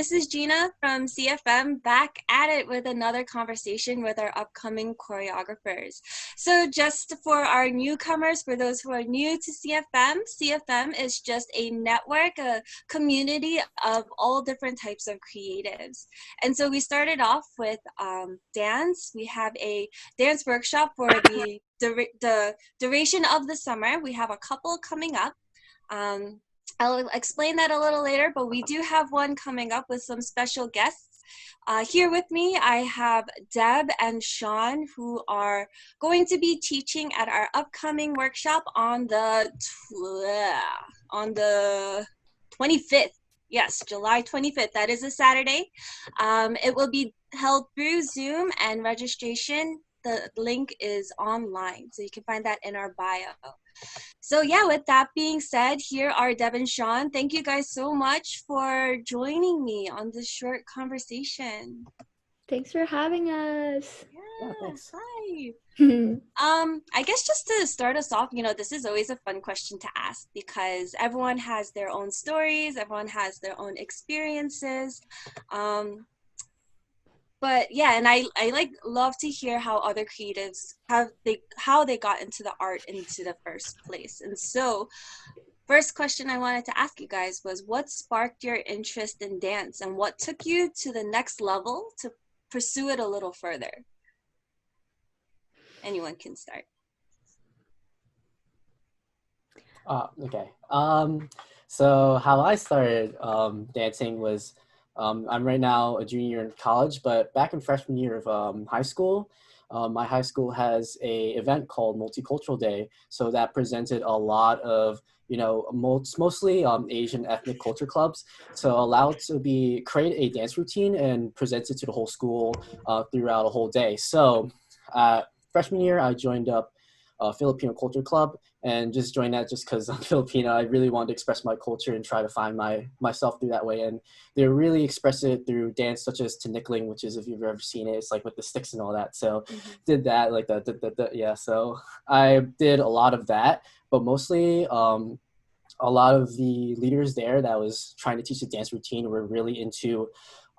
this is Gina from CFM back at it with another conversation with our upcoming choreographers. So just for our newcomers, for those who are new to CFM is just a network, a community of all different types of creatives. And so we started off with dance. We have a dance workshop for the duration of the summer. We have a couple coming up. I'll explain that a little later, but we do have one coming up with some special guests. Here with me, I have Deb and Sean, who are going to be teaching at our upcoming workshop on the 25th. Yes, July 25th. That is a Saturday. It will be held through Zoom, and registration, the link is online, so you can find that in our bio. So yeah, with that being said, here are Deb and Sean. Thank you guys so much for joining me on this short conversation. Thanks for having us. Yeah, hi. I guess just to start us off, this is always a fun question to ask because everyone has their own stories, everyone has their own experiences. But yeah, and I love to hear how other creatives how they got into the art into the first place. And so first question I wanted to ask you guys was, what sparked your interest in dance and what took you to the next level to pursue it a little further? Anyone can start. Okay. So how I started dancing was I'm right now a junior in college, but back in freshman year of high school, my high school has a event called Multicultural Day. So that presented a lot of, mostly Asian ethnic culture clubs. So allowed to create a dance routine and present it to the whole school throughout a whole day. So freshman year, I joined up a Filipino culture club and just joined that just because I'm Filipino. I really wanted to express my culture and try to find myself through that way. And they really express it through dance, such as tinikling, which is, if you've ever seen it, it's like with the sticks and all that. So did that, like yeah. So I did a lot of that, but mostly a lot of the leaders there that was trying to teach the dance routine were really into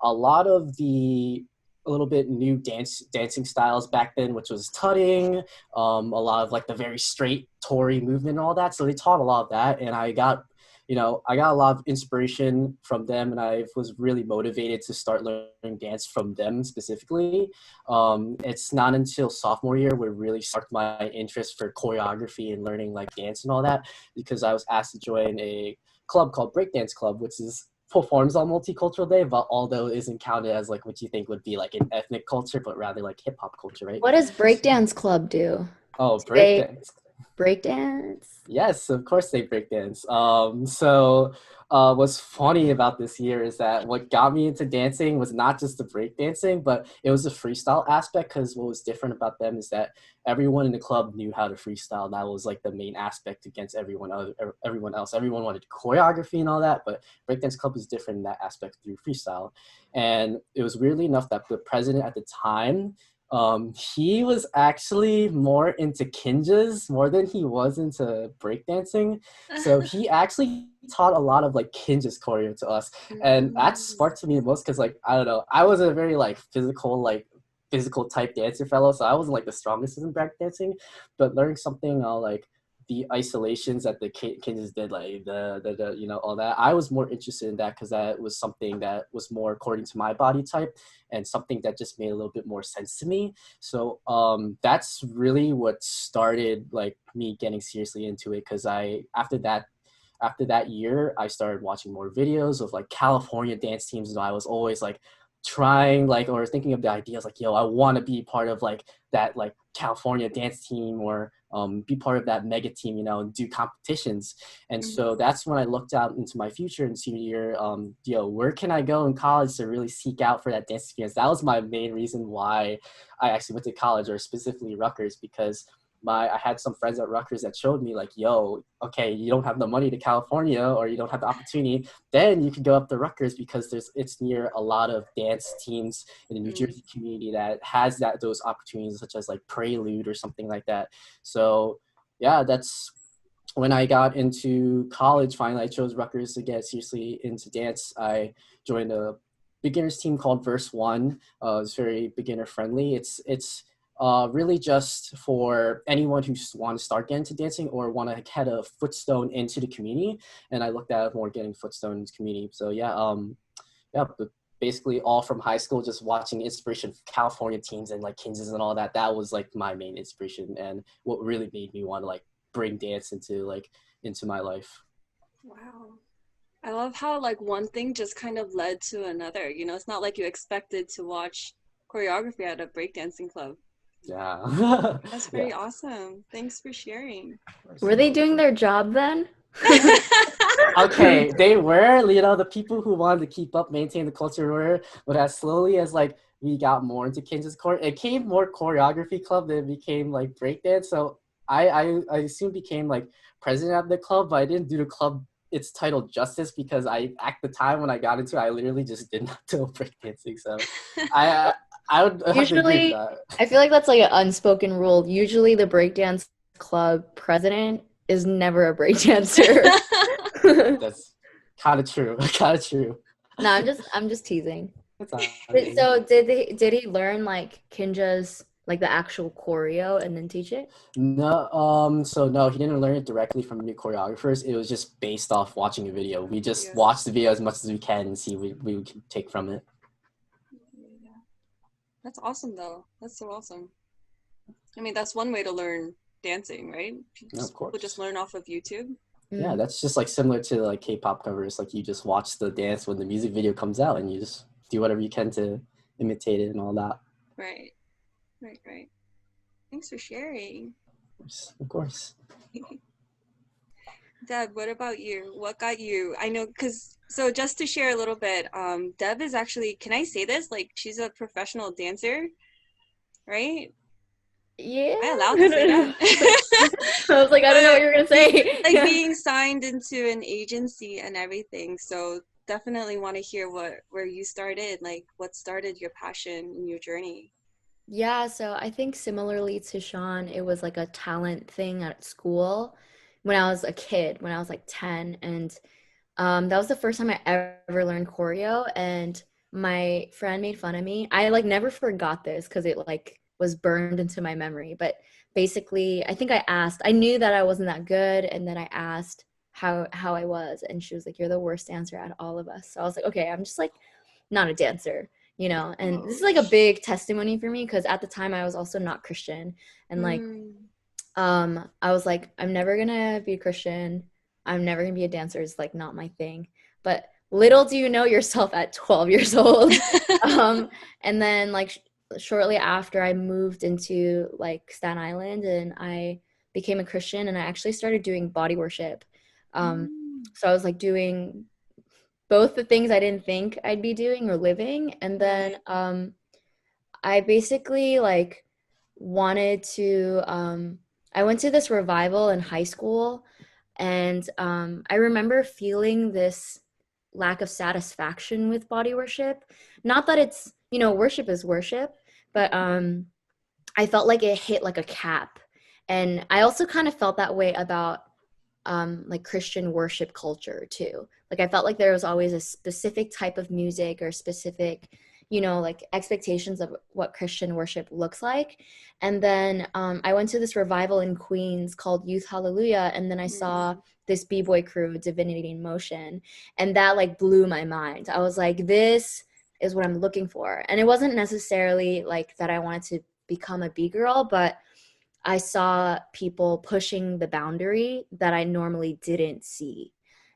a lot of a little bit new dancing styles back then, which was tutting, a lot of like the very straight Tory movement and all that. So they taught a lot of that, and I got a lot of inspiration from them, and I was really motivated to start learning dance from them specifically. It's not until sophomore year where really sparked my interest for choreography and learning like dance and all that, because I was asked to join a club called Breakdance Club, which performs on Multicultural Day, but although it isn't counted as like what you think would be like an ethnic culture, but rather like hip hop culture, right? What does Breakdance Club do? Oh, breakdance. Breakdance? Yes, of course they breakdance. What's funny about this year is that what got me into dancing was not just the breakdancing, but it was the freestyle aspect, because what was different about them is that everyone in the club knew how to freestyle. That was like the main aspect against everyone else. Everyone wanted choreography and all that, but Breakdance Club was different in that aspect through freestyle. And it was weirdly enough that the president at the time, he was actually more into kinjas more than he was into breakdancing. So he actually taught a lot of like kinjas choreo to us. And that sparked to me the most because, like, I don't know, I was a very like physical type dancer fellow, so I wasn't like the strongest in breakdancing, but learning something like the isolations that the kinjas did, like the all that, I was more interested in that because that was something that was more according to my body type and something that just made a little bit more sense to me. So that's really what started like me getting seriously into it, because after that year I started watching more videos of like California dance teams, and I was always like trying like or thinking of the ideas like, yo, I want to be part of like that like California dance team, or be part of that mega team, and do competitions. And so that's when I looked out into my future in senior year, where can I go in college to really seek out for that dance experience? That was my main reason why I actually went to college, or specifically Rutgers, because I had some friends at Rutgers that showed me like, yo, okay, you don't have the money to California, or you don't have the opportunity, then you can go up to Rutgers because it's near a lot of dance teams in the New Jersey community that has those opportunities, such as like Prelude or something like that. So yeah, that's when I got into college. Finally, I chose Rutgers to get seriously into dance. I joined a beginners team called Verse One. It's very beginner friendly. It's really just for anyone who want to start getting into dancing or want to get a footstone into the community. And I looked at more getting footstone into community. So yeah, but basically all from high school, just watching inspiration of California teams and like Kansas and all that. That was like my main inspiration and what really made me want to like bring dance into my life. Wow. I love how like one thing just kind of led to another. You know, it's not like you expected to watch choreography at a breakdancing club. Yeah. That's Yeah. pretty awesome. Thanks for sharing. Were they doing their job then? Okay, they were, the people who wanted to keep up, maintain the culture were, but as slowly as like we got more into Kansas court, it became more choreography club than it became like breakdance. So I soon became like president of the club, but I didn't do the club its title justice because at the time when I got into it, I literally just did not do breakdancing. So I I would have to agree with Usually, that. I feel like that's like an unspoken rule. Usually, the breakdance club president is never a breakdancer. That's kind of true. Kind of true. No, I'm just teasing. That's So did he learn like Kinja's like the actual choreo and then teach it? No, so no, he didn't learn it directly from new choreographers. It was just based off watching a video. We just Yes. watched the video as much as we can and see what we can take from it. That's awesome though. That's so awesome. I mean, that's one way to learn dancing, right? No, of People just course. learn off of YouTube. Yeah, that's just like similar to like K-pop covers. Like you just watch the dance when the music video comes out and you just do whatever you can to imitate it and all that. Right. Right. Thanks for sharing. Of course. Deb, what about you? What got you? I know, so just to share a little bit, Deb is actually, can I say this? Like, she's a professional dancer, right? Yeah. Am I allowed to say that? I was like, I don't know what you're gonna say. Like being signed into an agency and everything. So definitely want to hear where you started, like what started your passion and your journey. Yeah, so I think similarly to Sean, it was like a talent thing at school when I was a kid, when I was like 10. And that was the first time I ever learned choreo. And my friend made fun of me. I like never forgot this because it like was burned into my memory. But basically, I think I knew that I wasn't that good. And then I asked how I was. And she was like, "You're the worst dancer out of all of us." So I was like, okay, I'm just like not a dancer, you know. And this is like a big testimony for me because at the time I was also not Christian. And like I was like, I'm never gonna be a Christian. I'm never gonna be a dancer. It's like not my thing. But little do you know yourself at 12 years old. And then like shortly after I moved into like Staten Island and I became a Christian and I actually started doing body worship. So I was like doing both the things I didn't think I'd be doing or living. And then I basically like wanted to I went to this revival in high school and I remember feeling this lack of satisfaction with body worship. Not that it's, you know, worship is worship, but I felt like it hit like a cap. And I also kind of felt that way about like Christian worship culture too. Like I felt like there was always a specific type of music or specific, you know, like expectations of what Christian worship looks like. And then I went to this revival in Queens called Youth Hallelujah, and then I saw this b-boy crew, Divinity in Motion, and that like blew my mind. I was like, this is what I'm looking for. And it wasn't necessarily like that I wanted to become a b-girl, but I saw people pushing the boundary that I normally didn't see.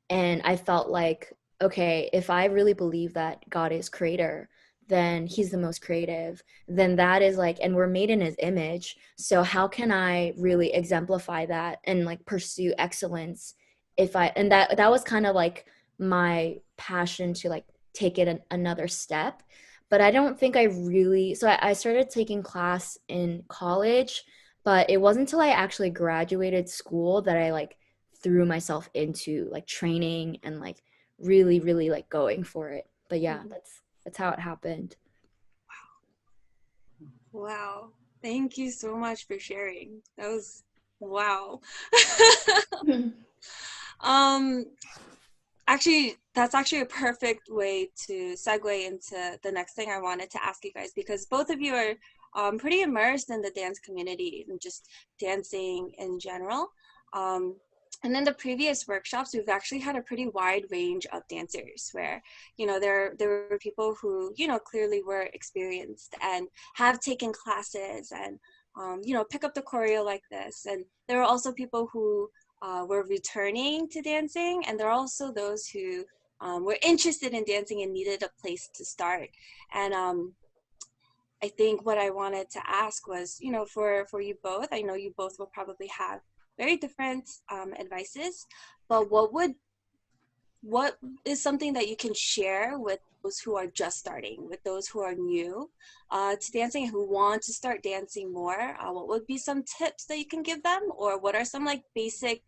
And I felt like, okay, if I really believe that God is creator, then he's the most creative. Then that is like, and we're made in his image. So how can I really exemplify that and like pursue excellence and that was kind of like my passion to like take it another step. But I don't think I really, so I started taking class in college, but it wasn't until I actually graduated school that I like threw myself into like training and like really like going for it. But yeah, that's how it happened. Wow. Thank you so much for sharing. That was wow. Actually, that's actually a perfect way to segue into the next thing I wanted to ask you guys, because both of you are pretty immersed in the dance community and just dancing in general. Um, and in the previous workshops, we've actually had a pretty wide range of dancers where, there were people who, clearly were experienced and have taken classes and, pick up the choreo like this. And there were also people who were returning to dancing, and there are also those who were interested in dancing and needed a place to start. And I think what I wanted to ask was, for you both, I know you both will probably have very different advices, but what is something that you can share with those who are just starting, with those who are new to dancing, who want to start dancing more? What would be some tips that you can give them, or what are some like basic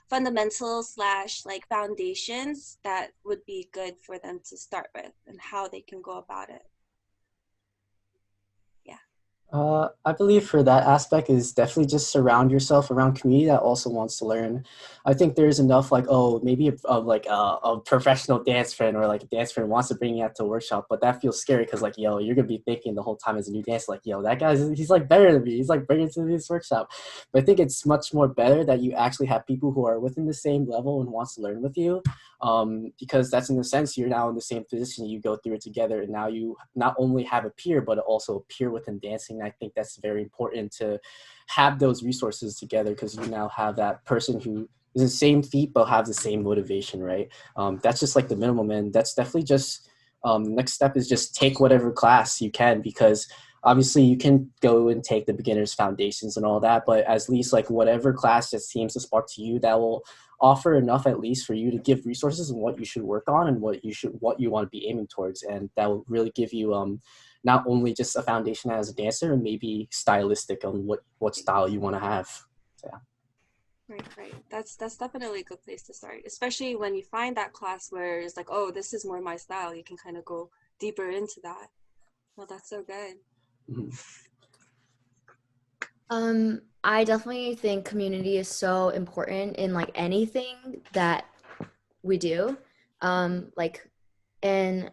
fundamentals slash like foundations that would be good for them to start with, and how they can go about it? I believe for that aspect is definitely just surround yourself around community that also wants to learn. I think there's enough like, oh, maybe a professional dance friend or like a dance friend wants to bring you out to a workshop, but that feels scary because like, yo, you're gonna be thinking the whole time as a new dancer, like, yo, that he's like better than me. He's like bringing to this workshop. But I think it's much more better that you actually have people who are within the same level and wants to learn with you. Because that's in the sense you're now in the same position, you go through it together, and now you not only have a peer but also a peer within dancing. I think that's very important to have those resources together, because you now have that person who is the same feat but have the same motivation, right? That's just like the minimum, and that's definitely just next step is just take whatever class you can, because obviously you can go and take the beginners foundations and all that, but at least like whatever class that seems to spark to you, that will offer enough at least for you to give resources and what you should work on and what you want to be aiming towards, and that will really give you not only just a foundation as a dancer and maybe stylistic on what style you want to have. So, yeah. Right. That's definitely a good place to start, especially when you find that class where it's like, oh, this is more my style. You can kind of go deeper into that. Well, that's so good. Mm-hmm. I definitely think community is so important in like anything that we do. Like, and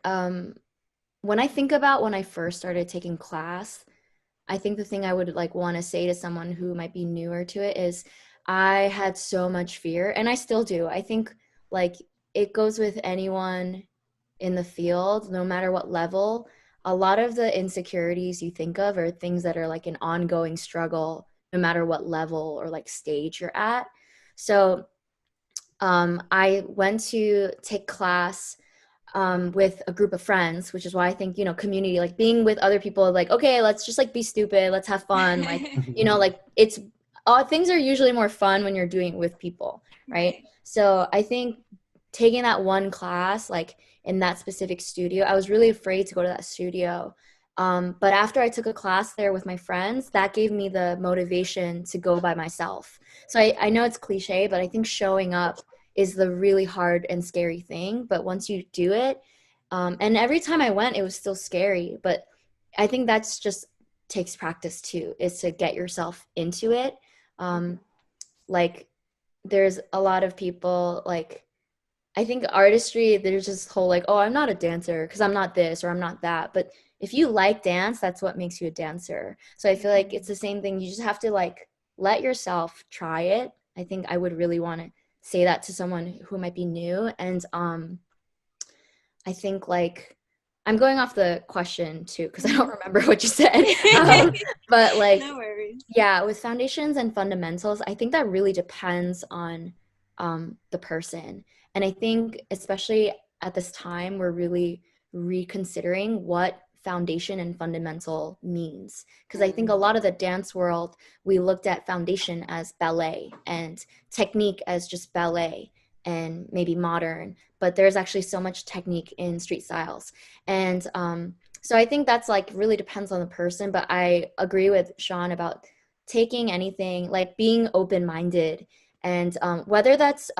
when I think about when I first started taking class, I think the thing I would like want to say to someone who might be newer to it is I had so much fear, and I still do. I think like it goes with anyone in the field, no matter what level. A lot of the insecurities you think of are things that are like an ongoing struggle, no matter what level or like stage you're at. So I went to take class with a group of friends, which is why I think, community, like being with other people, like, okay, let's just like be stupid, let's have fun. Like, like it's all things are usually more fun when you're doing it with people, right? So I think taking that one class, like in that specific studio, I was really afraid to go to that studio. But after I took a class there with my friends, that gave me the motivation to go by myself. So I know it's cliche, but I think showing up is the really hard and scary thing. But once you do it, and every time I went, it was still scary. But I think that's just takes practice too, is to get yourself into it. Like there's a lot of people like, I think artistry, there's this whole like, oh, I'm not a dancer because I'm not this or I'm not that. But if you like dance, that's what makes you a dancer. So I feel like it's the same thing. You just have to like let yourself try it. I think I would really want to say that to someone who might be new. And I think like I'm going off the question too because I don't remember what you said. But like, no worries. Yeah, with foundations and fundamentals, I think that really depends on the person. And I think especially at this time, we're really reconsidering what foundation and fundamental means. Because I think a lot of the dance world, we looked at foundation as ballet and technique as just ballet and maybe modern, but there's actually so much technique in street styles. And so I think that's like really depends on the person, but I agree with Sean about taking anything, like being open-minded. And whether that's,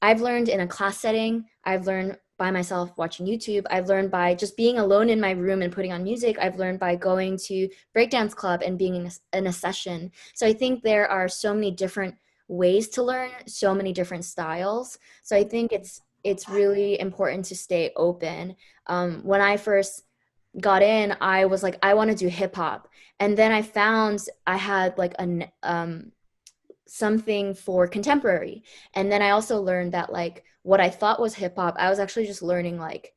I've learned in a class setting, I've learned by myself watching YouTube, I've learned by just being alone in my room and putting on music, I've learned by going to breakdance club and being in a session. So I think there are so many different ways to learn, so many different styles. So I think it's it's really important to stay open. When I first got in, I was like, I want to do hip hop. And then I found I had like something for contemporary. And then I also learned that like what I thought was hip hop, I was actually just learning like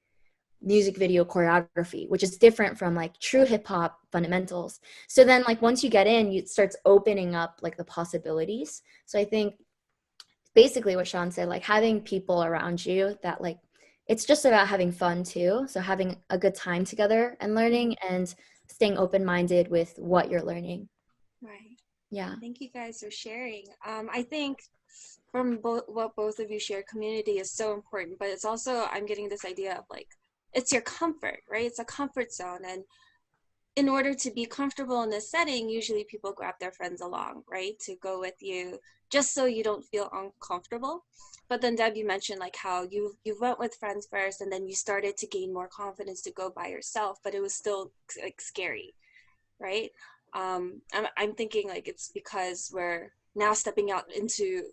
music video choreography, which is different from like true hip hop fundamentals. So then like once you get in, it starts opening up like the possibilities. So I think basically what Sean said, like having people around you that like it's just about having fun too. So having a good time together and learning and staying open-minded with what you're learning. Right. Yeah. Thank you guys for sharing. I think from what both of you shared, community is so important, but it's also, I'm getting this idea of like, it's your comfort, right? It's a comfort zone. And in order to be comfortable in this setting, usually people grab their friends along, right? To go with you, just so you don't feel uncomfortable. But then Deb, you mentioned like how you went with friends first and then you started to gain more confidence to go by yourself, but it was still like scary, right? I'm thinking like it's because we're now stepping out into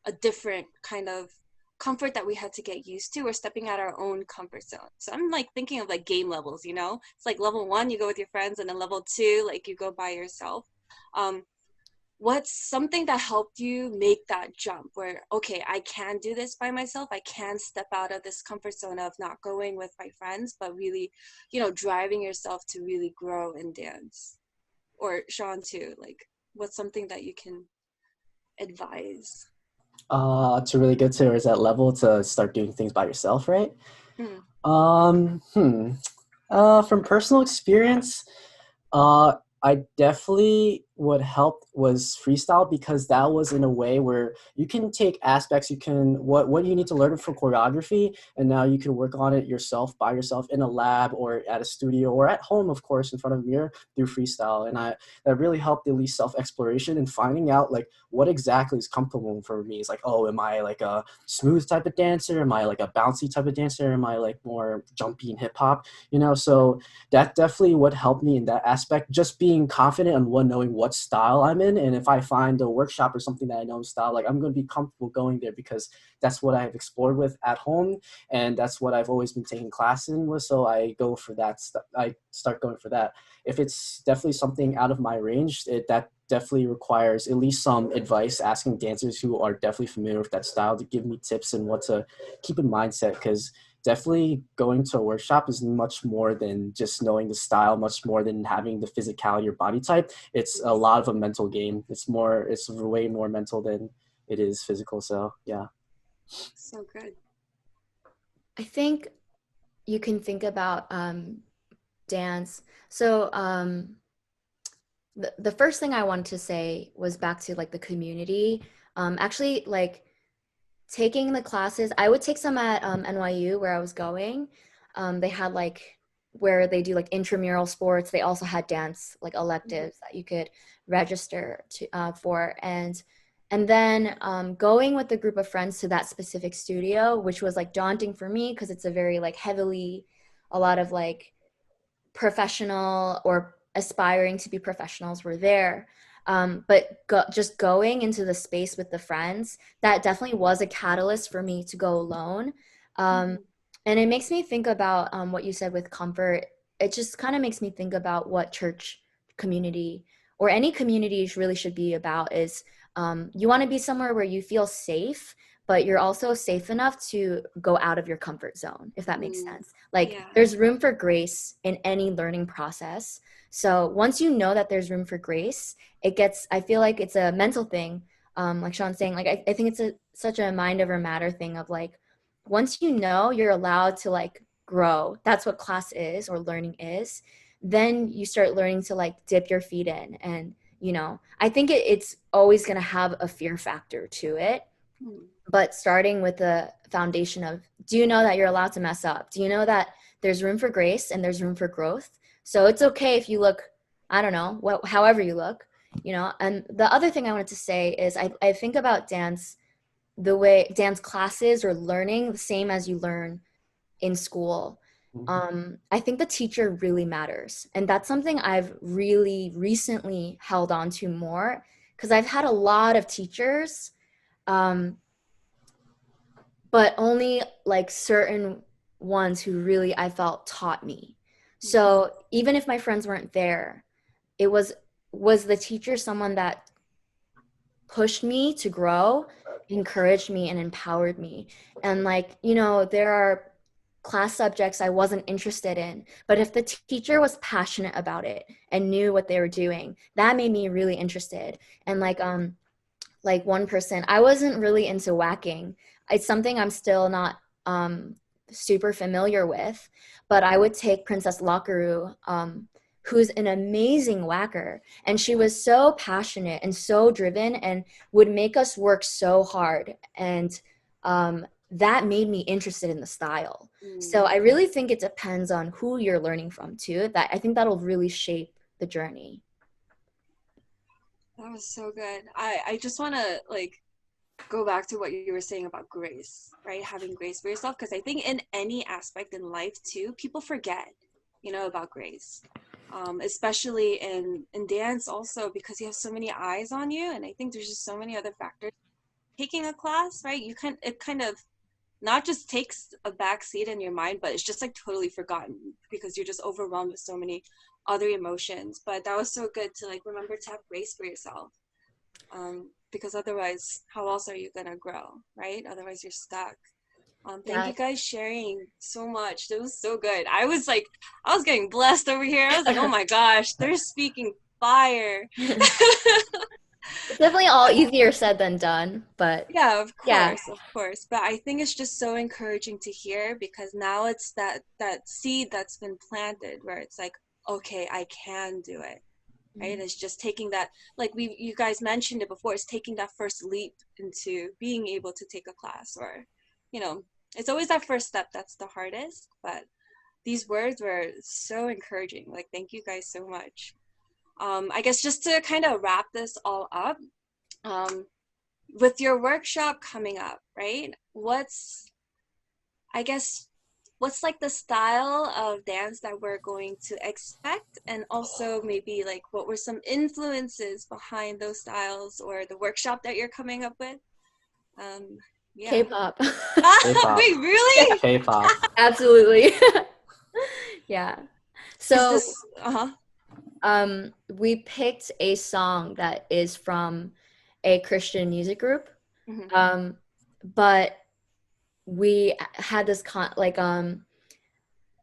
a different kind of comfort that we had to get used to. We're stepping out our own comfort zone. So I'm like thinking of like game levels, you know? It's like level 1, you go with your friends, and then level 2, like you go by yourself. Um, what's something that helped you make that jump where, okay, I can do this by myself. I can step out of this comfort zone of not going with my friends, but really, you know, driving yourself to really grow and dance? Or Sean too, like what's something that you can advise? To really get to that level to start doing things by yourself, right? Mm. Um, hmm. From personal experience, uh, I definitely what helped was freestyle because that was in a way where you can take aspects, you can what you need to learn for choreography, and now you can work on it yourself by yourself in a lab or at a studio or at home, of course, in front of a mirror through freestyle. And I that really helped at least self exploration and finding out like what exactly is comfortable for me. It's like, oh, am I like a smooth type of dancer? Am I like a bouncy type of dancer? Am I like more jumpy in hip hop? You know, so that definitely what helped me in that aspect, just being confident on one knowing what style I'm in. And if I find a workshop or something that I know in style, like I'm going to be comfortable going there because that's what I've explored with at home and that's what I've always been taking class in with. So I go for that stuff. I start going for that. If it's definitely something out of my range, that definitely requires at least some advice, asking dancers who are definitely familiar with that style to give me tips and what to keep in mindset, because definitely going to a workshop is much more than just knowing the style, much more than having the physicality or body type. It's a lot of a mental game. It's way more mental than it is physical. So yeah. So good. I think you can think about dance. So the first thing I wanted to say was back to like the community. Actually, like taking the classes, I would take some at NYU where I was going. They had like where they do like intramural sports. They also had dance like electives that you could register for, and then going with a group of friends to that specific studio, which was like daunting for me because it's a very like heavily a lot of like professional or aspiring to be professionals were there. But just going into the space with the friends, that definitely was a catalyst for me to go alone. Um, and it makes me think about what you said with comfort. It just kind of makes me think about what church community or any community really should be about is you want to be somewhere where you feel safe, but you're also safe enough to go out of your comfort zone, if that makes sense. Like Yeah. there's room for grace in any learning process. So once you know that there's room for grace, I feel like it's a mental thing. Like Sean's saying, like, I think it's such a mind over matter thing of like, once you know you're allowed to like grow, that's what class is or learning is, then you start learning to like dip your feet in. And, I think it's always going to have a fear factor to it, but starting with the foundation of, do you know that you're allowed to mess up? Do you know that there's room for grace and there's room for growth? So it's okay if you look, I don't know, however you look, And the other thing I wanted to say is I think about dance, the way dance classes or learning the same as you learn in school. I think the teacher really matters. And that's something I've really recently held on to more because I've had a lot of teachers. but only like certain ones who really I felt taught me. So even if my friends weren't there, it was the teacher someone that pushed me to grow, encouraged me, and empowered me. And like, there are class subjects I wasn't interested in, but if the teacher was passionate about it and knew what they were doing, that made me really interested. And like one person, I wasn't really into whacking. It's something I'm still not super familiar with, but I would take Princess Lockaroo, who's an amazing whacker, and she was so passionate and so driven and would make us work so hard, and that made me interested in the style. So I really think it depends on who you're learning from too. That I think that'll really shape the journey. That was so good. I just want to like go back to what you were saying about grace, right? Having grace for yourself, because I think in any aspect in life too, people forget, about grace. Especially in dance also, because you have so many eyes on you, and I think there's just so many other factors. Taking a class, right? It kind of not just takes a back seat in your mind, but it's just like totally forgotten because you're just overwhelmed with so many other emotions. But that was so good to like remember to have grace for yourself, because otherwise how else are you gonna grow, right? Otherwise you're stuck. Thank Yeah. you guys sharing so much. That was so good. I was getting blessed over here. I was like, oh my gosh, they're speaking fire. It's definitely all easier said than done, but Yeah, of yeah. course. But I think it's just so encouraging to hear, because now it's that seed that's been planted where it's like, okay, I can do it. Right? It's just taking that, like you guys mentioned it before, it's taking that first leap into being able to take a class, or, it's always that first step that's the hardest. But these words were so encouraging. Like, thank you guys so much. I guess just to kind of wrap this all up, with your workshop coming up, right? I guess, what's like the style of dance that we're going to expect? And also maybe like what were some influences behind those styles or the workshop that you're coming up with? Yeah. K-pop. K-pop. Wait, really? K-pop. Absolutely. Yeah. So Is this, we picked a song that is from a Christian music group. But we had this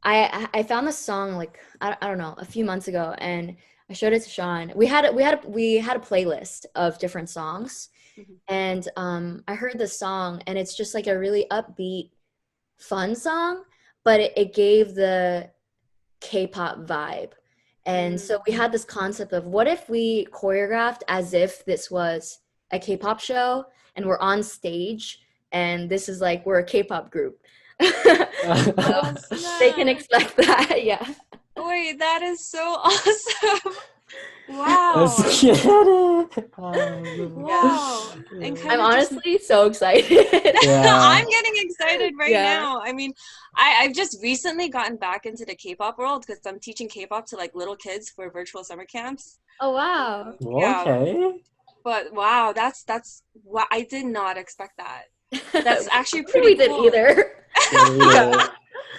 I found this song like I don't know, a few months ago, and I showed it to Sean. We had a playlist of different songs, and I heard this song, and it's just like a really upbeat, fun song, but it gave the K-pop vibe. And so we had this concept of, what if we choreographed as if this was a K-pop show and we're on stage, and this is like we're a K-pop group. So they can expect that. Yeah. Wait, that is so awesome. Wow. Let's get it. Wow. And kind I'm of just honestly so excited. Yeah. I'm getting excited right Yeah. now. I mean, I've just recently gotten back into the K-pop world because I'm teaching K-pop to like little kids for virtual summer camps. Oh wow. Yeah. Okay. But wow, that's wow, I did not expect that. That's actually I think pretty we did cool. either. Yeah.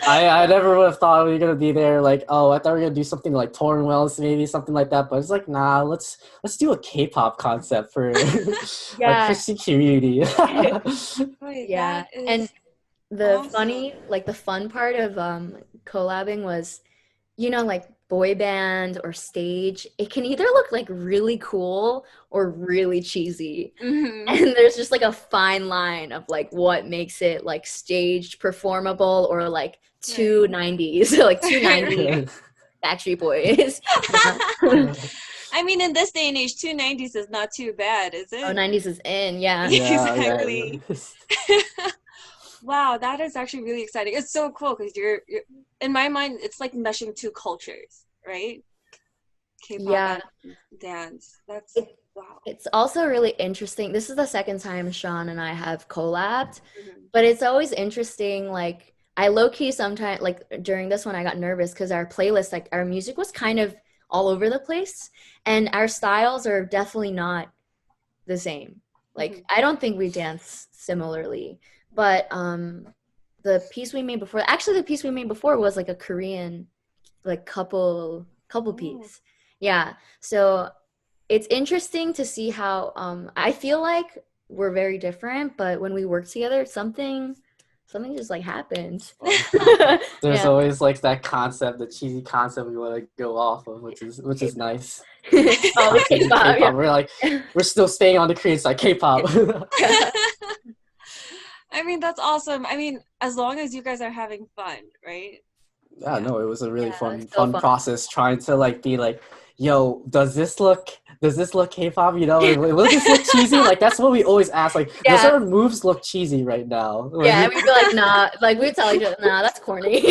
I never would have thought we were gonna be there. Like, oh, I thought we were gonna do something like Torn Wells, maybe something like that. But it's like, nah, let's do a K-pop concept for our Yeah. Christian community. Wait, Yeah. that is And the awesome. the fun part of collabing was, like boy band or stage, it can either look like really cool or really cheesy. And there's just like a fine line of like what makes it like staged performable, or like two 90s, like two 90s Backstreet Boys. I mean, in this day and age, 290s is not too bad, is Oh, it? 90s is in, yeah. Yeah, Exactly. yeah. Wow, that is actually really exciting. It's so cool because you're in my mind, it's like meshing two cultures, right? K-pop Yeah. and dance. That's wow. It's also really interesting. This is the second time Sean and I have collabed, but it's always interesting. Like, I low-key sometimes, like during this one, I got nervous because our playlist, like our music was kind of all over the place, and our styles are definitely not the same. Like, I don't think we dance similarly, But the piece we made before, actually the piece we made before was like a Korean like couple piece. Yeah. So it's interesting to see how I feel like we're very different, but when we work together, something just like happens. There's Yeah. always like that concept, the cheesy concept we want to go off of, which is nice. Oh, the K-pop, yeah. We're like, we're still staying on the Korean side, K-pop. I mean, that's awesome. I mean, as long as you guys are having fun, right? Yeah, no, it was a really it's so fun process trying to like be like, yo, does this look K-pop? You know, will this look cheesy? Like that's what we always ask. Like, does our moves look cheesy right now? Like, yeah, we'd be like, nah. Like we'd tell each other, nah, that's corny.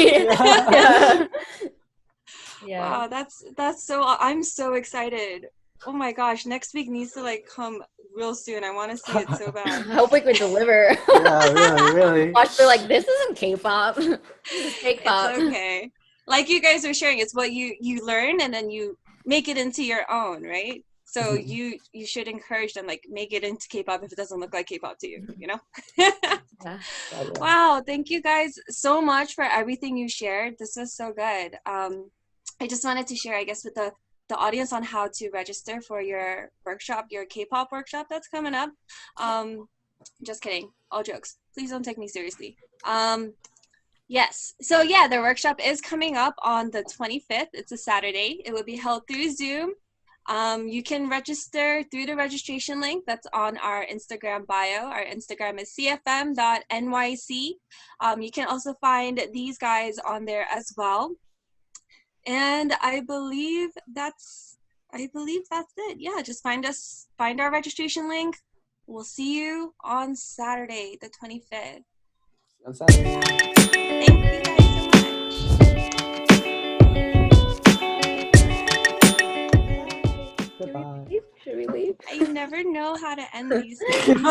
Yeah. Wow, that's so. I'm so excited. Oh my gosh, next week needs to like come real soon. I want to see it so bad. I hope we could deliver. Yeah, really. Watch, they're like, this isn't K-pop. This is K-pop. It's okay. Like you guys were sharing, it's what you learn and then you make it into your own, right? So you should encourage them, like make it into K-pop if it doesn't look like K-pop to you, you know? Yeah. Wow, thank you guys so much for everything you shared. This was so good. I just wanted to share, I guess, with the audience on how to register for your workshop, your K-pop workshop that's coming up. Just kidding, all jokes. Please don't take me seriously. Yes, so yeah, the workshop is coming up on the 25th. It's a Saturday. It will be held through Zoom. You can register through the registration link that's on our Instagram bio. Our Instagram is cfm.nyc. You can also find these guys on there as well. And I believe that's it. Yeah, just find our registration link. We'll see you on Saturday, the 25th. On Saturday. Thank you guys so much. Goodbye. Should we leave? I never know how to end these things.